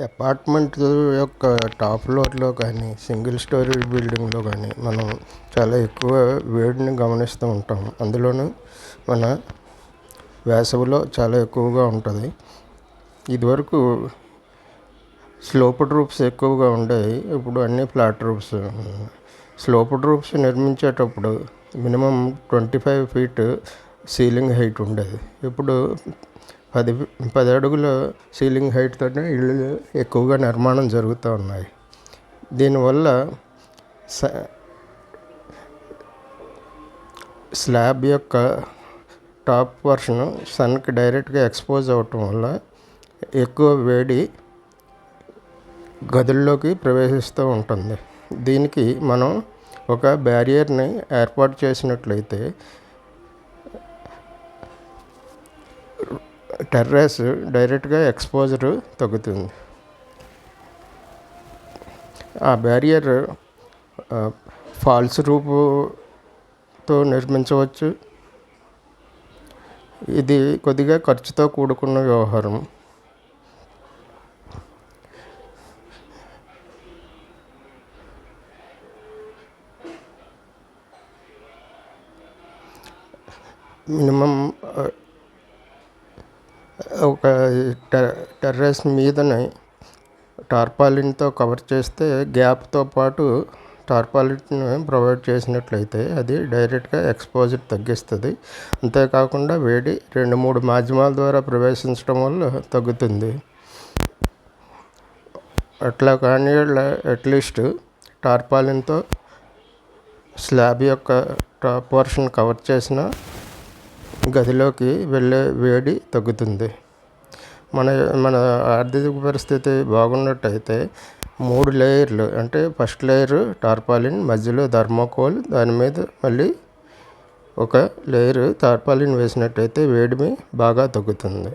Apartment యొక్క top ఫ్లోర్లో కానీ సింగిల్ స్టోరీ బిల్డింగ్లో కానీ మనం చాలా ఎక్కువ వేడిని గమనిస్తూ ఉంటాం. అందులోనూ మన వేసవిలో చాలా ఎక్కువగా ఉంటుంది. ఇదివరకు స్లోప్డ్ రూఫ్స్ ఎక్కువగా ఉండేవి, ఇప్పుడు అన్నీ ఫ్లాట్ రూఫ్స్. స్లోప్డ్ రూఫ్స్ నిర్మించేటప్పుడు మినిమం 25 feet సీలింగ్ హైట్ ఉండేది. ఇప్పుడు 10 అడుగుల సీలింగ్ హైట్తోనే ఇళ్ళు ఎక్కువగా నిర్మాణం జరుగుతూ ఉన్నాయి. దీనివల్ల స్లాబ్ యొక్క టాప్ పోర్షన్ సన్కి డైరెక్ట్గా ఎక్స్పోజ్ అవ్వటం వల్ల ఎక్కువ వేడి గదుల్లోకి ప్రవేశిస్తూ ఉంటుంది. దీనికి మనం ఒక బ్యారియర్ని ఏర్పాటు చేసినట్లయితే టెర్రస్ డైరెక్ట్గా ఎక్స్పోజర్ తగ్గుతుంది. ఆ బ్యారియర్ ఫాల్స్ రూపుతో నిర్మించవచ్చు. ఇది కొద్దిగా ఖర్చుతో కూడుకున్న వ్యవహారం. మినిమం ఒక టెర్రస్ మీదని టార్పాలిన్తో కవర్ చేస్తే గ్యాప్తో పాటు టార్పాలిన్ ప్రొవైడ్ చేసినట్లయితే అది డైరెక్ట్గా ఎక్స్పోజర్ తగ్గిస్తుంది. అంతేకాకుండా వేడి 2-3 మాధ్యమాల ద్వారా ప్రవేశించడం వల్ల తగ్గుతుంది. అట్లా కానీ అట్లీస్ట్ టార్పాలిన్తో స్లాబ్ యొక్క టాప్ పోర్షన్ కవర్ చేసిన గదిలోకి వెళ్ళే వేడి తగ్గుతుంది. మన మన ఆర్థిక పరిస్థితి బాగున్నట్టయితే 3 లేయర్లు, అంటే ఫస్ట్ లేయరు టార్పాలిన్, మధ్యలో థర్మోకోల్, దాని మీద మళ్ళీ ఒక లేయరు టార్పాలిన్ వేసినట్టయితే వేడిమి బాగా తగ్గుతుంది.